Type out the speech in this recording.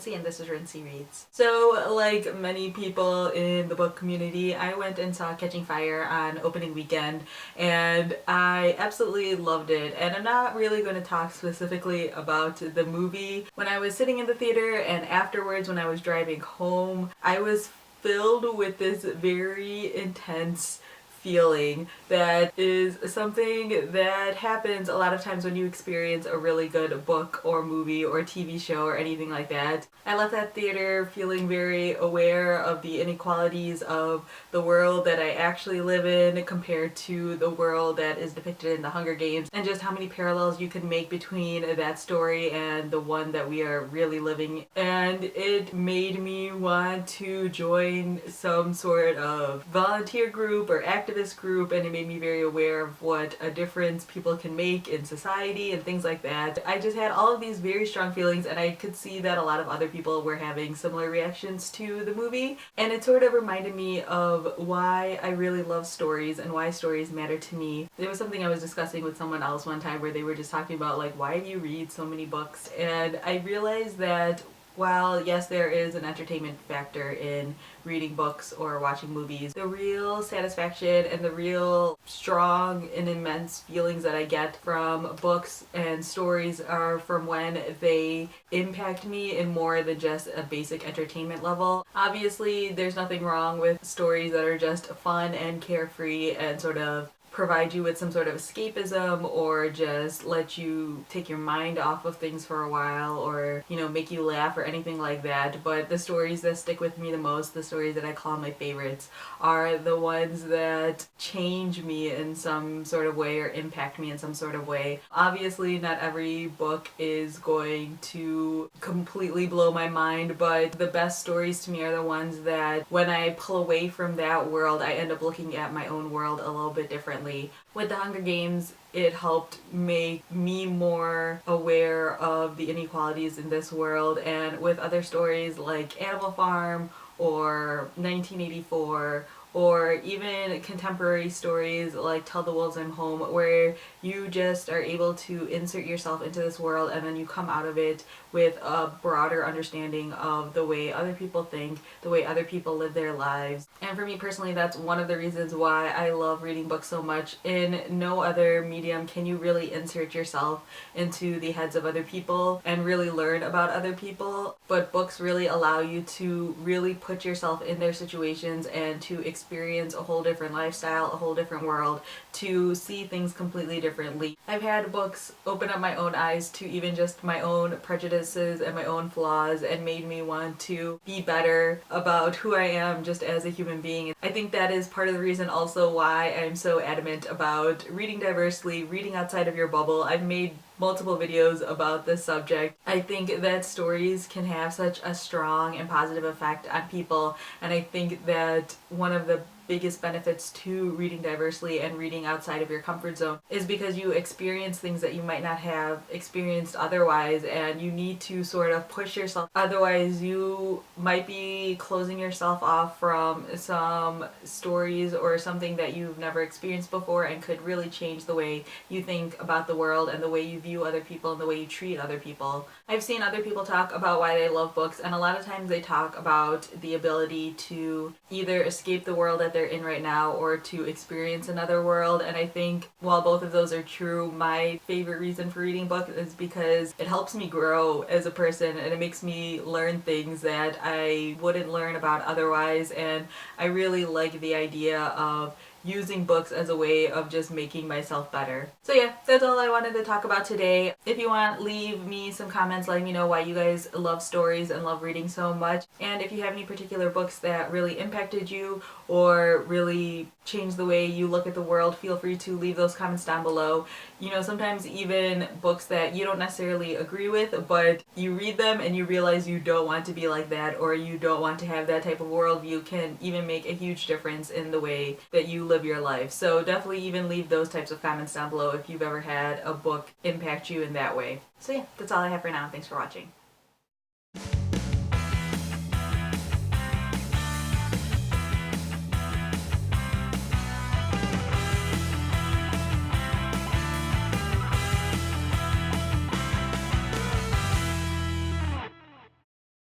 Rincey, and this is Rincey Reads. So, like many people in the book community, I went and saw Catching Fire on opening weekend, and I absolutely loved it. And I'm not really going to talk specifically about the movie. When I was sitting in the theater and afterwards when I was driving home, I was filled with this very intense feeling that is something that happens a lot of times when you experience a really good book or movie or TV show or anything like that. I left that theater feeling very aware of the inequalities of the world that I actually live in compared to the world that is depicted in the Hunger Games, and just how many parallels you can make between that story and the one that we are really living. And it made me want to join some sort of volunteer group or activist group, and it made me very aware of what a difference people can make in society and things like that. I just had all of these very strong feelings, and I could see that a lot of other people were having similar reactions to the movie, and it sort of reminded me of why I really love stories and why stories matter to me. There was something I was discussing with someone else one time where they were just talking about, like, why do you read so many books? And I realized that while yes, there is an entertainment factor in reading books or watching movies, the real satisfaction and the real strong and immense feelings that I get from books and stories are from when they impact me in more than just a basic entertainment level. Obviously, there's nothing wrong with stories that are just fun and carefree and sort of provide you with some sort of escapism or just let you take your mind off of things for a while, or, you know, make you laugh or anything like that. But the stories that stick with me the most, the stories that I call my favorites, are the ones that change me in some sort of way or impact me in some sort of way. Obviously, not every book is going to completely blow my mind, but the best stories to me are the ones that when I pull away from that world, I end up looking at my own world a little bit differently. With the Hunger Games, it helped make me more aware of the inequalities in this world, and with other stories like Animal Farm or 1984, or even contemporary stories like Tell the Wolves I'm Home, where you just are able to insert yourself into this world and then you come out of it with a broader understanding of the way other people think, the way other people live their lives. And for me personally, that's one of the reasons why I love reading books so much. In no other medium can you really insert yourself into the heads of other people and really learn about other people, but books really allow you to really put yourself in their situations and to experience a whole different lifestyle, a whole different world, to see things completely differently. I've had books open up my own eyes to even just my own prejudices and my own flaws, and made me want to be better about who I am just as a human being. I think that is part of the reason also why I'm so adamant about reading diversely, reading outside of your bubble. I've made multiple videos about this subject. I think that stories can have such a strong and positive effect on people, and I think that one of the biggest benefits to reading diversely and reading outside of your comfort zone is because you experience things that you might not have experienced otherwise, and you need to sort of push yourself. Otherwise, you might be closing yourself off from some stories or something that you've never experienced before, and could really change the way you think about the world and the way you view other people and the way you treat other people. I've seen other people talk about why they love books, and a lot of times they talk about the ability to either escape the world that they're in right now or to experience another world. And I think while both of those are true, my favorite reason for reading books is because it helps me grow as a person, and it makes me learn things that I wouldn't learn about otherwise. And I really like the idea of using books as a way of just making myself better. So yeah, that's all I wanted to talk about today. If you want, leave me some comments letting me know why you guys love stories and love reading so much. And if you have any particular books that really impacted you or really changed the way you look at the world, feel free to leave those comments down below. You know, sometimes even books that you don't necessarily agree with, but you read them and you realize you don't want to be like that, or you don't want to have that type of worldview, can even make a huge difference in the way that you live your life. So definitely even leave those types of comments down below if you've ever had a book impact you in that way. So yeah, that's all I have for now. Thanks for watching.